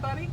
everybody.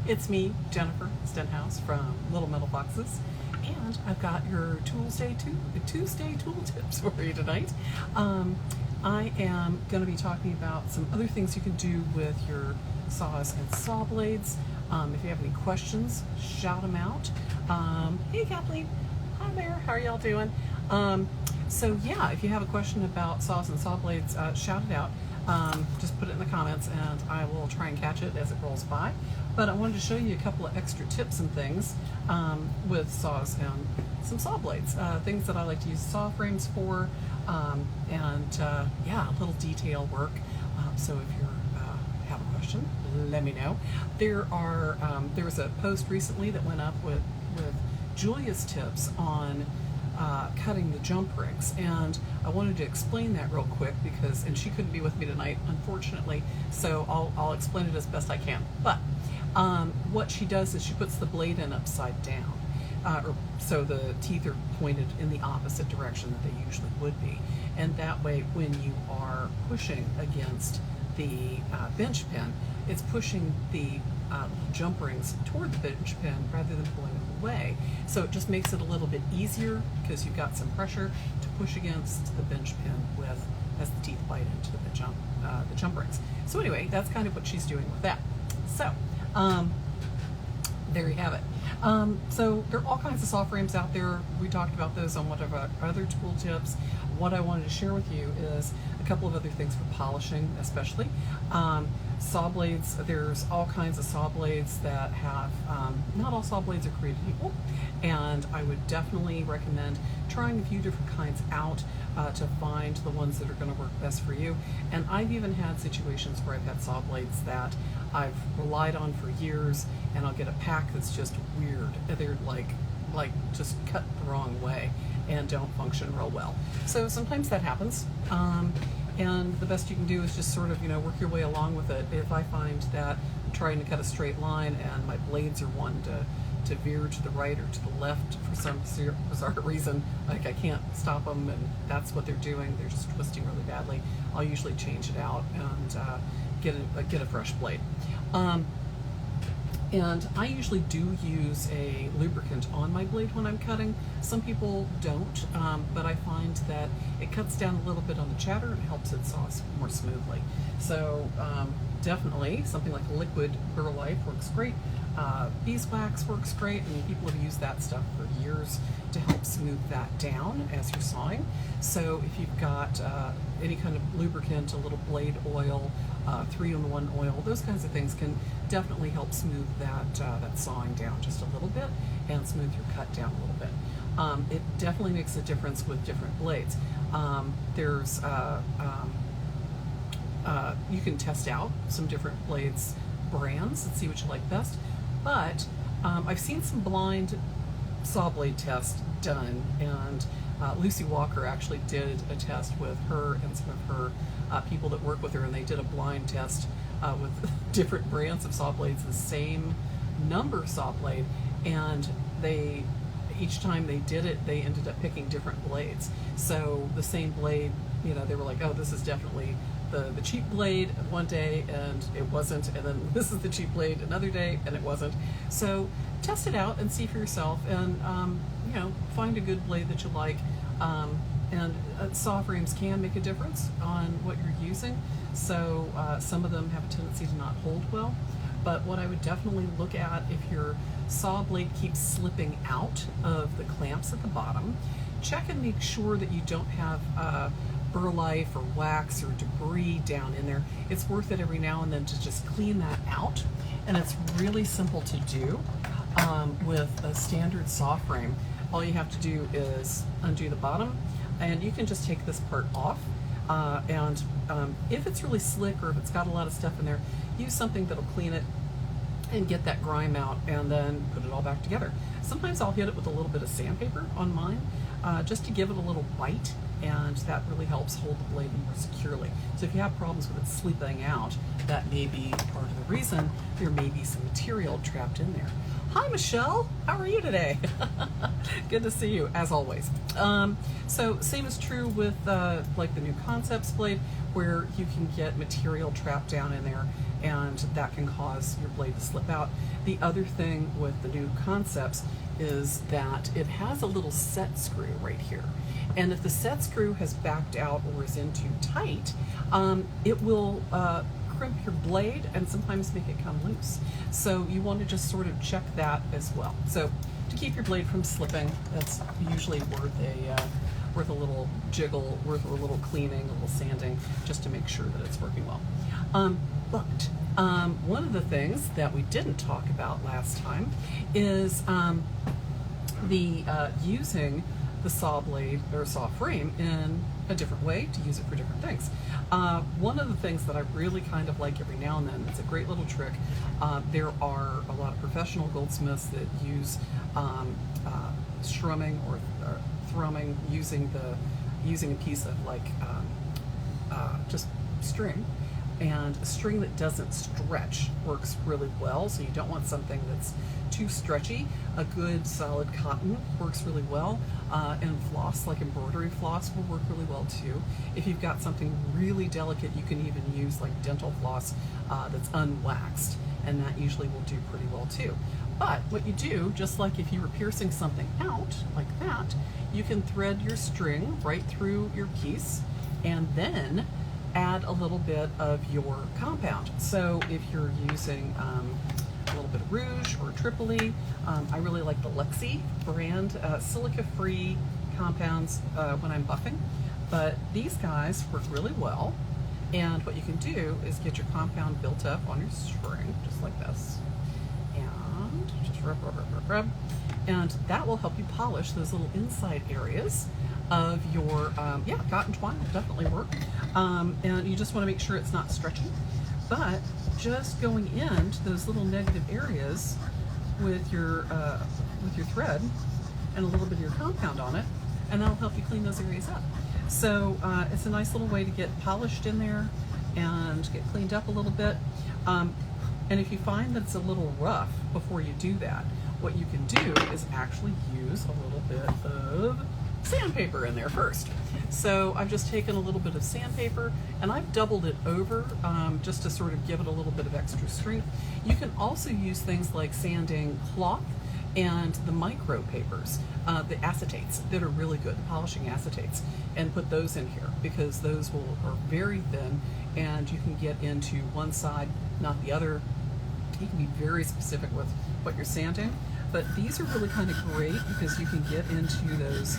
It's me, Jennifer Stenhouse from Little Metal Boxes, and I've got your Tuesday tool tips for you tonight. I am going to be talking about some other things you can do with your saws and saw blades. If you have any questions, shout them out. Hey Kathleen, hi there, how are y'all doing? So yeah, if you have a question about saws and saw blades, shout it out. Just put it in the comments and I will try and catch it as it rolls by. But I wanted to show you a couple of extra tips and things with saws and some saw blades. Things that I like to use saw frames for, yeah, a little detail work. So if you have a question, let me know. There was a post recently that went up with Julia's tips on cutting the jump rings, and I wanted to explain that real quick and she couldn't be with me tonight, unfortunately, so I'll explain it as best I can. But what she does is she puts the blade in upside down, so the teeth are pointed in the opposite direction that they usually would be, and that way when you are pushing against the bench pin, it's pushing the jump rings toward the bench pin rather than pulling them away. So it just makes it a little bit easier because you've got some pressure to push against the bench pin with as the teeth bite into the jump rings. So anyway, that's kind of what she's doing with that. So there you have it. So there are all kinds of saw frames out there. We talked about those on one of our other tool tips. What I wanted to share with you is a couple of other things for polishing, especially. Saw blades, there's all kinds of saw blades that have, not all saw blades are created equal, and I would definitely recommend trying a few different kinds out to find the ones that are going to work best for you. And I've even had situations where I've had saw blades that I've relied on for years, and I'll get a pack that's just weird. They're like just cut the wrong way and don't function real well. So sometimes that happens. And the best you can do is just sort of, work your way along with it. If I find that I'm trying to cut a straight line and my blades are wanting to veer to the right or to the left for some bizarre reason, like I can't stop them and that's what they're doing, they're just twisting really badly, I'll usually change it out and get a fresh blade. And I usually do use a lubricant on my blade when I'm cutting. Some people don't, but I find that it cuts down a little bit on the chatter and helps it saw more smoothly. So definitely something like liquid Burl Life works great. Beeswax works great, and people have used that stuff for years to help smooth that down as you're sawing. So if you've got any kind of lubricant, a little blade oil, 3-in-1 oil, those kinds of things can definitely help smooth that sawing down just a little bit and smooth your cut down a little bit. It definitely makes a difference with different blades. You can test out some different blades brands and see what you like best, but I've seen some blind saw blade tests done, and Lucy Walker actually did a test with her and some of her people that work with her, and they did a blind test with different brands of saw blades, the same number saw blade, and each time they did it, they ended up picking different blades. So the same blade, they were like, oh, this is definitely the cheap blade one day and it wasn't, and then this is the cheap blade another day and it wasn't. So test it out and see for yourself, and find a good blade that you like. And saw frames can make a difference on what you're using. So some of them have a tendency to not hold well. But what I would definitely look at, if your saw blade keeps slipping out of the clamps at the bottom, check and make sure that you don't have Burl Life or wax or debris down in there. It's worth it every now and then to just clean that out. And it's really simple to do with a standard saw frame. All you have to do is undo the bottom, and you can just take this part off. If it's really slick or if it's got a lot of stuff in there, use something that'll clean it and get that grime out, and then put it all back together. Sometimes I'll hit it with a little bit of sandpaper on mine, just to give it a little bite, and that really helps hold the blade more securely. So if you have problems with it slipping out, that may be part of the reason. There may be some material trapped in there. Hi Michelle, how are you today? Good to see you, as always. So same is true with like the New Concepts blade, where you can get material trapped down in there, and that can cause your blade to slip out. The other thing with the new Concepts is that it has a little set screw right here. And if the set screw has backed out or is in too tight, it will crimp your blade and sometimes make it come loose. So you want to just sort of check that as well. So to keep your blade from slipping, that's usually worth a little jiggle, worth a little cleaning, a little sanding, just to make sure that it's working well. But one of the things that we didn't talk about last time is using the saw blade or saw frame in a different way to use it for different things. One of the things that I really kind of like every now and then, it's a great little trick. There are a lot of professional goldsmiths that use strumming or thrumming using a piece of like just string. And a string that doesn't stretch works really well, so you don't want something that's too stretchy. A good solid cotton works really well, and floss, like embroidery floss, will work really well too. If you've got something really delicate, you can even use like dental floss that's unwaxed, and that usually will do pretty well too. But what you do, just like if you were piercing something out like that, you can thread your string right through your piece and then add a little bit of your compound. So if you're using a little bit of rouge or Tripoli, I really like the Lexi brand silica-free compounds when I'm buffing, but these guys work really well. And what you can do is get your compound built up on your string, just like this, and just rub, rub, rub, rub, rub, and that will help you polish those little inside areas of your, cotton twine will definitely work. And you just want to make sure it's not stretching, but just going into those little negative areas with your thread and a little bit of your compound on it, and that'll help you clean those areas up. So it's a nice little way to get polished in there and get cleaned up a little bit. And if you find that it's a little rough before you do that, what you can do is actually use a little bit of sandpaper in there first. So I've just taken a little bit of sandpaper and I've doubled it over just to sort of give it a little bit of extra strength. You can also use things like sanding cloth and the micro papers, the acetates that are really good, the polishing acetates, and put those in here because those are very thin and you can get into one side, not the other. You can be very specific with what you're sanding. But these are really kind of great because you can get into those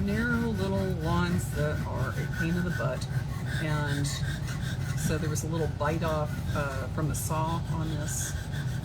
narrow little lines that are a pain in the butt. And so there was a little bite off from the saw on this,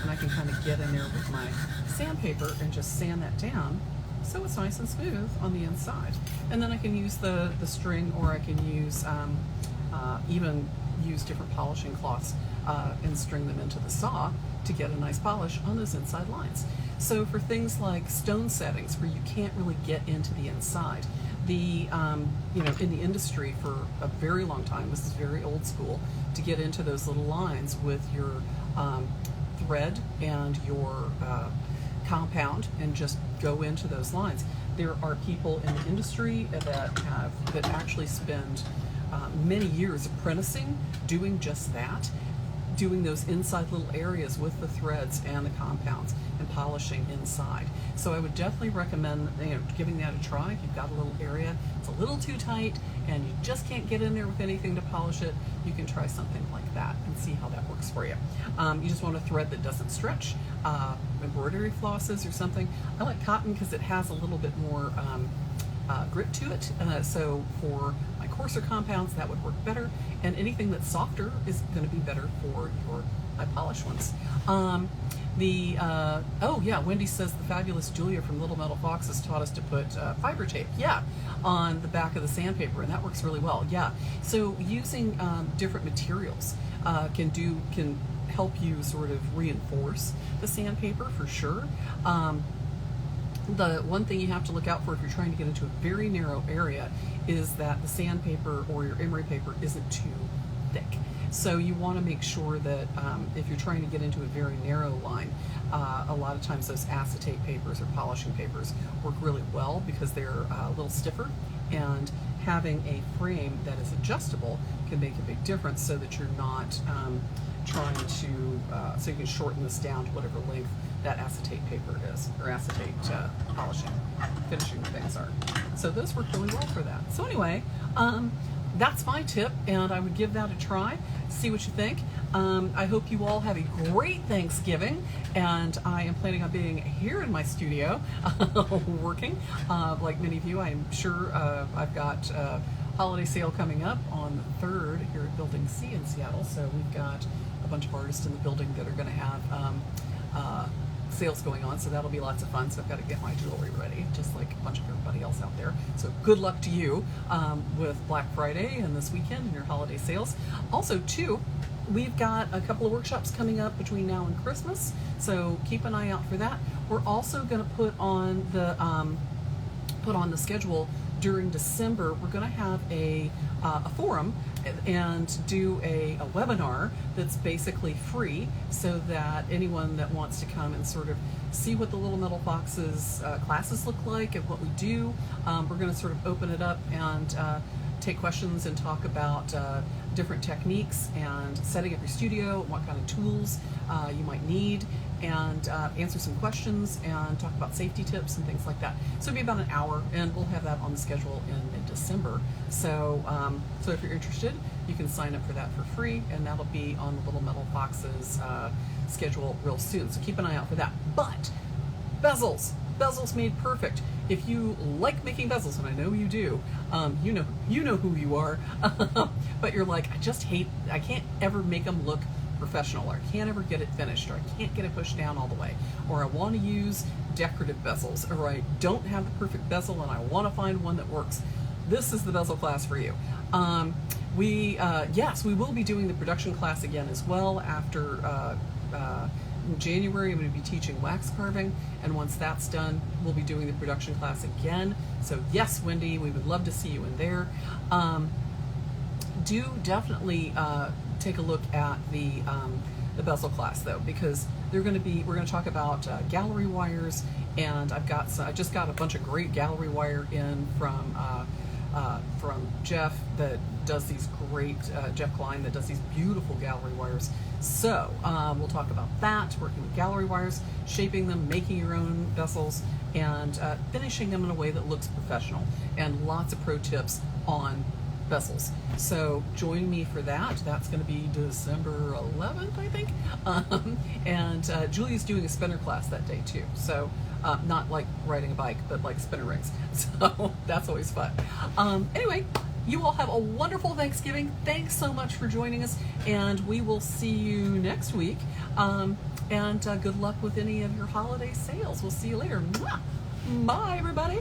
and I can kind of get in there with my sandpaper and just sand that down so it's nice and smooth on the inside. And then I can use the string, or I can use even use different polishing cloths and string them into the saw to get a nice polish on those inside lines. So for things like stone settings where you can't really get into the inside, in the industry for a very long time, this is very old school, to get into those little lines with your thread and your compound and just go into those lines. There are people in the industry that actually spend many years apprenticing doing just that, doing those inside little areas with the threads and the compounds and polishing inside. So I would definitely recommend giving that a try. If you've got a little area, it's a little too tight and you just can't get in there with anything to polish it, you can try something like that and see how that works for you. You just want a thread that doesn't stretch, embroidery flosses or something. I like cotton because it has a little bit more grit to it, so for my coarser compounds that would work better, and anything that's softer is going to be better for my polished ones. Wendy says the fabulous Julia from Little Metal Foxes taught us to put fiber tape, on the back of the sandpaper, and that works really well. So using different materials can help you sort of reinforce the sandpaper for sure. The one thing you have to look out for if you're trying to get into a very narrow area is that the sandpaper or your emery paper isn't too thick. So you want to make sure that if you're trying to get into a very narrow line, a lot of times those acetate papers or polishing papers work really well because they're a little stiffer, and having a frame that is adjustable can make a big difference so that you're not trying to, so you can shorten this down to whatever length that acetate paper is, or acetate polishing, finishing things are. So those work really well for that. So anyway, that's my tip, and I would give that a try, see what you think. I hope you all have a great Thanksgiving, and I am planning on being here in my studio working. Like many of you, I'm sure I've got holiday sale coming up on the 3rd here at Building C in Seattle, so we've got a bunch of artists in the building that are going to have sales going on, so that'll be lots of fun. So I've got to get my jewelry ready, just like a bunch of everybody else out there. So good luck to you with Black Friday and this weekend and your holiday sales. Also, too, we've got a couple of workshops coming up between now and Christmas, so keep an eye out for that. We're also going to put on the schedule during December. We're going to have a forum and do a webinar that's basically free, so that anyone that wants to come and sort of see what the Little Metal Foxes classes look like and what we do, we're going to sort of open it up and take questions and talk about different techniques and setting up your studio, what kind of tools you might need, and answer some questions and talk about safety tips and things like that. So it'll be about an hour, and we'll have that on the schedule in December. So, so if you're interested, you can sign up for that for free, and that'll be on the Little Metal Foxes schedule real soon. So keep an eye out for that. But bezels made perfect. If you like making bezels, and I know you do, you know who you are, but you're like, I can't ever make them look professional, or I can't ever get it finished, or I can't get it pushed down all the way, or I want to use decorative bezels, or I don't have the perfect bezel and I want to find one that works. This is the bezel class for you. Yes, we will be doing the production class again as well after in January. I'm going to be teaching wax carving, and once that's done, we'll be doing the production class again. So yes, Wendy, we would love to see you in there. Do definitely take a look at the bezel class, though, because we're going to talk about gallery wires, and I just got a bunch of great gallery wire in from Jeff that does these great, Jeff Klein, that does these beautiful gallery wires. So we'll talk about that, working with gallery wires, shaping them, making your own bezels, and finishing them in a way that looks professional, and lots of pro tips on bezels. So join me for that. That's going to be December 11th, I think. And Julie's doing a spinner class that day too. So not like riding a bike, but like spinner rings. So that's always fun. Anyway, you all have a wonderful Thanksgiving. Thanks so much for joining us, and we will see you next week. And good luck with any of your holiday sales. We'll see you later. Mwah! Bye, everybody.